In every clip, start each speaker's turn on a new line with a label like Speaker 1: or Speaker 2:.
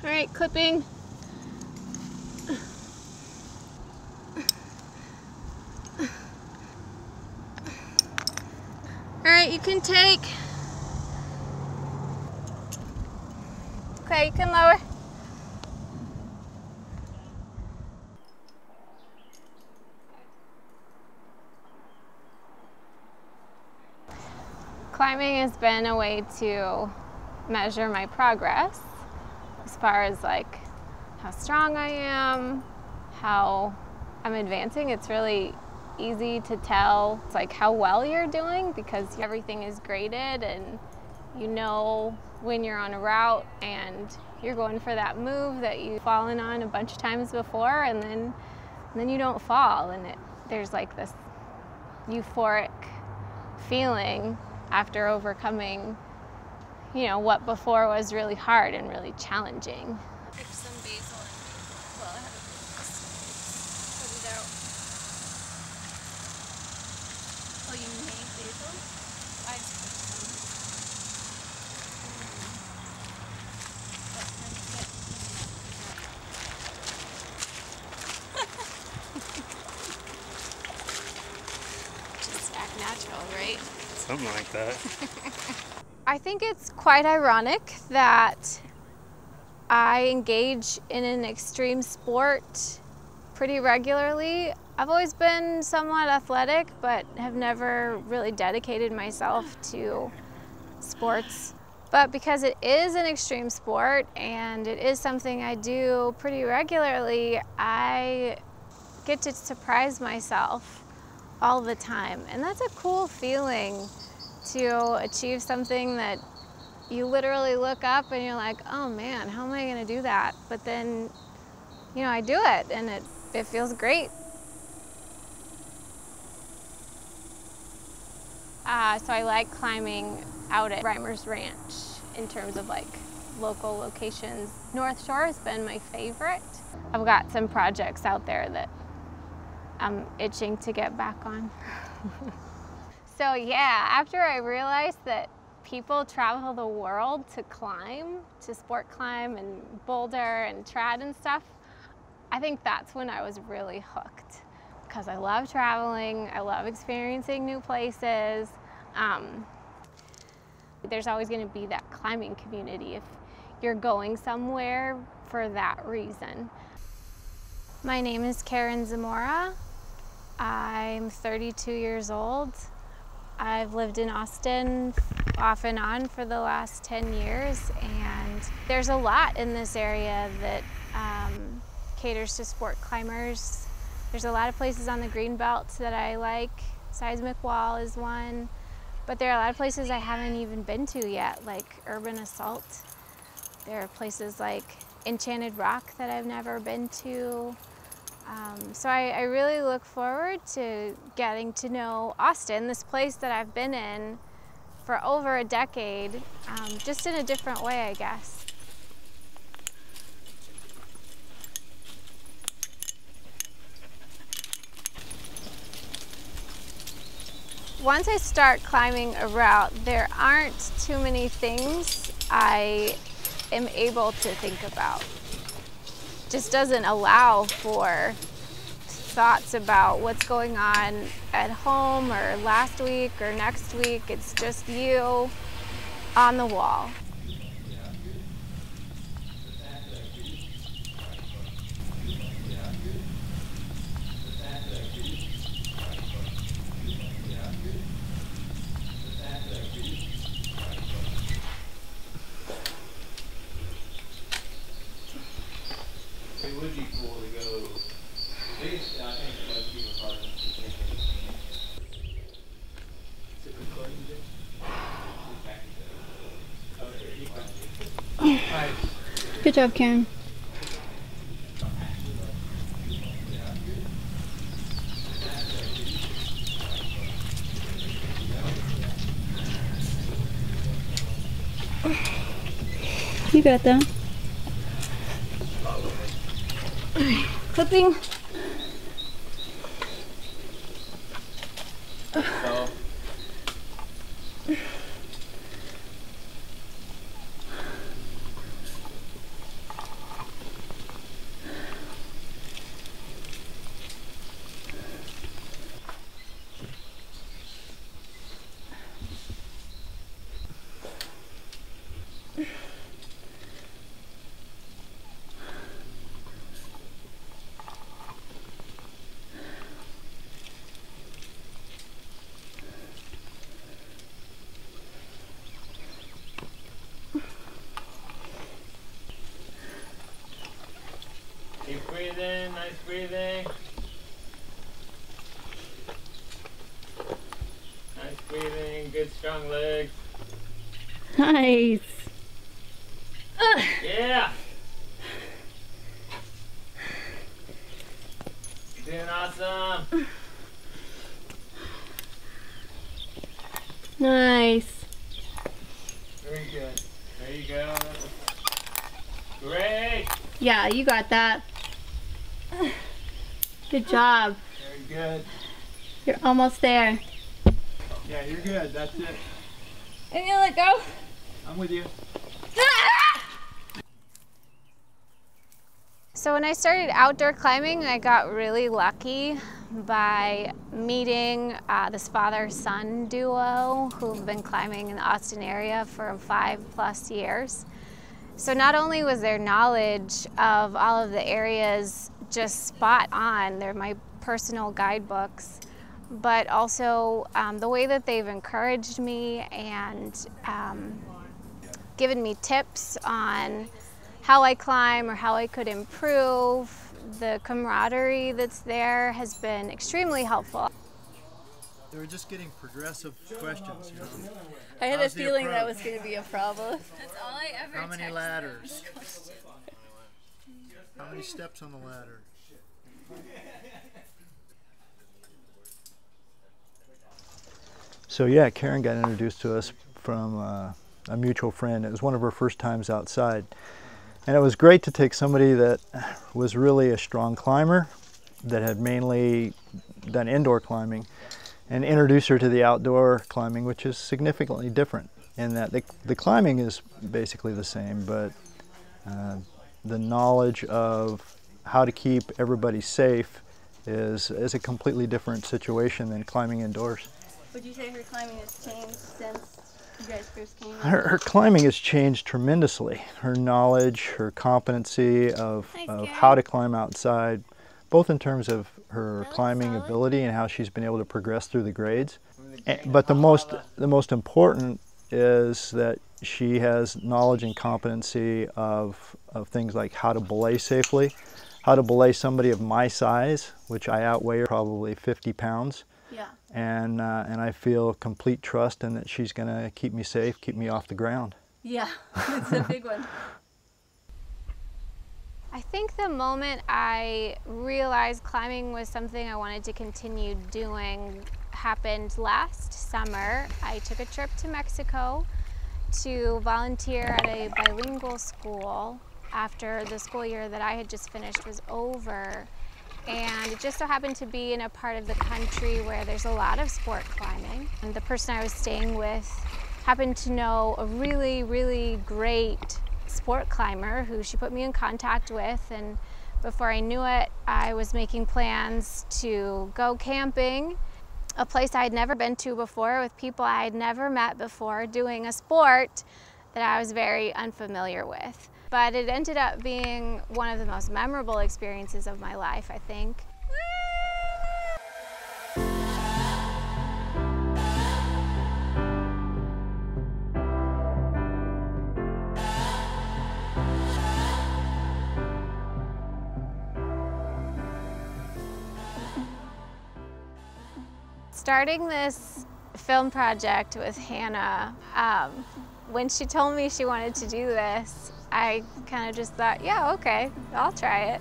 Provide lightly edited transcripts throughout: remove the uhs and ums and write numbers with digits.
Speaker 1: All right, clipping. All right, you can take. Okay, you can lower. Climbing has been a way to measure my progress as far as like how strong I am, how I'm advancing. It's really easy to tell it's like how well you're doing because everything is graded and you know when you're on a route and you're going for that move that you've fallen on a bunch of times before, and then you don't fall, and there's like this euphoric feeling after overcoming, you know, what before was really hard and really challenging. Pick some basil and, well, I have a put it out. Oh, you made basil? I just put some. Just act natural, right?
Speaker 2: Something like that.
Speaker 1: I think it's quite ironic that I engage in an extreme sport pretty regularly. I've always been somewhat athletic, but have never really dedicated myself to sports. But because it is an extreme sport and it is something I do pretty regularly, I get to surprise myself all the time. And that's a cool feeling, to achieve something that you literally look up and you're like, oh man, how am I gonna do that? But then, you know, I do it and it feels great. So I like climbing out at Reimer's Ranch in terms of like local locations. North Shore has been my favorite. I've got some projects out there that I'm itching to get back on. So yeah, after I realized that people travel the world to climb, to sport climb and boulder and trad and stuff, I think that's when I was really hooked. Because I love traveling, I love experiencing new places. There's always going to be that climbing community if you're going somewhere for that reason. My name is Hannah Zamora. I'm 32 years old. I've lived in Austin off and on for the last 10 years, and there's a lot in this area that caters to sport climbers. There's a lot of places on the Greenbelt that I like. Seismic Wall is one, but there are a lot of places I haven't even been to yet, like Urban Assault. There are places like Enchanted Rock that I've never been to. So I really look forward to getting to know Austin, this place that I've been in for over a decade, just in a different way, I guess. Once I start climbing a route, there aren't too many things I am able to think about. Just doesn't allow for thoughts about what's going on at home or last week or next week. It's just you on the wall.
Speaker 3: It would be cool to go. I think most people probably
Speaker 4: Good job, Karen. You got that.
Speaker 1: Clipping.
Speaker 3: good strong legs.
Speaker 4: Nice.
Speaker 3: Yeah. You're doing awesome.
Speaker 4: Nice.
Speaker 3: Very good. There you go. Great.
Speaker 4: Yeah, you got that. Good job.
Speaker 3: Very good.
Speaker 4: You're almost there.
Speaker 3: Yeah, you're good. That's it.
Speaker 4: And you let go.
Speaker 3: I'm with you.
Speaker 1: So when I started outdoor climbing, I got really lucky by meeting this father-son duo who've been climbing in the Austin area for 5+ years. So not only was their knowledge of all of the areas just spot on, they're my personal guidebooks, but also the way that they've encouraged me and given me tips on how I climb or how I could improve. The camaraderie that's there has been extremely helpful.
Speaker 2: They were just getting progressive questions, you know.
Speaker 4: I had
Speaker 2: How's
Speaker 4: a
Speaker 2: the
Speaker 4: feeling that
Speaker 2: approach?
Speaker 4: was going to be a problem.
Speaker 5: That's all I ever
Speaker 2: How many
Speaker 5: text
Speaker 2: ladders?
Speaker 5: them.
Speaker 2: How many steps on the ladder?
Speaker 6: So yeah, Karen got introduced to us from a mutual friend. It was one of her first times outside. And it was great to take somebody that was really a strong climber, that had mainly done indoor climbing, and introduce her to the outdoor climbing, which is significantly different in that the climbing is basically the same, but the knowledge of how to keep everybody safe is a completely different situation than climbing indoors.
Speaker 4: Would you say her climbing has changed since you guys first came?
Speaker 6: Her climbing has changed tremendously. Her knowledge, her competency of how to climb outside, both in terms of her climbing ability and how she's been able to progress through the grades. But the most important is that she has knowledge and competency of things like how to belay safely, how to belay somebody of my size, which I outweigh her probably 50 pounds.
Speaker 4: Yeah.
Speaker 6: And I feel complete trust in that she's going to keep me safe, keep me off the ground.
Speaker 4: Yeah, it's a big one.
Speaker 1: I think the moment I realized climbing was something I wanted to continue doing happened last summer. I took a trip to Mexico to volunteer at a bilingual school after the school year that I had just finished was over. And it just so happened to be in a part of the country where there's a lot of sport climbing. And the person I was staying with happened to know a really, really great sport climber who she put me in contact with. And before I knew it, I was making plans to go camping, a place I had never been to before with people I had never met before, doing a sport that I was very unfamiliar with. But it ended up being one of the most memorable experiences of my life, I think. Starting this film project with Hannah, when she told me she wanted to do this, I kind of just thought, yeah, okay, I'll try it.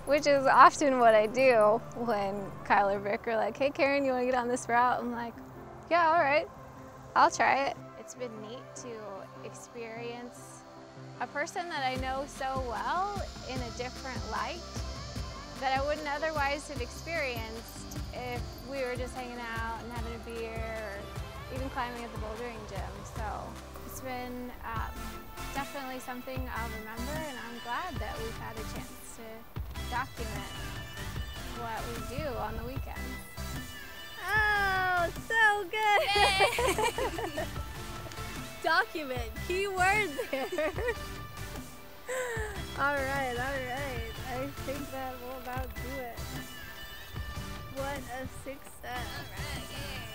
Speaker 1: Which is often what I do when Kyle or Vic are like, hey Karen, you want to get on this route? I'm like, yeah, all right, I'll try it. It's been neat to experience a person that I know so well in a different light that I wouldn't otherwise have experienced if we were just hanging out and having a beer or even climbing at the bouldering gym. So it's been definitely something I'll remember, and I'm glad that we've had a chance to document what we do on the weekends.
Speaker 4: Oh, so good! Document, key word there. All right. I think that will about do it. What a success.
Speaker 5: All right, yeah.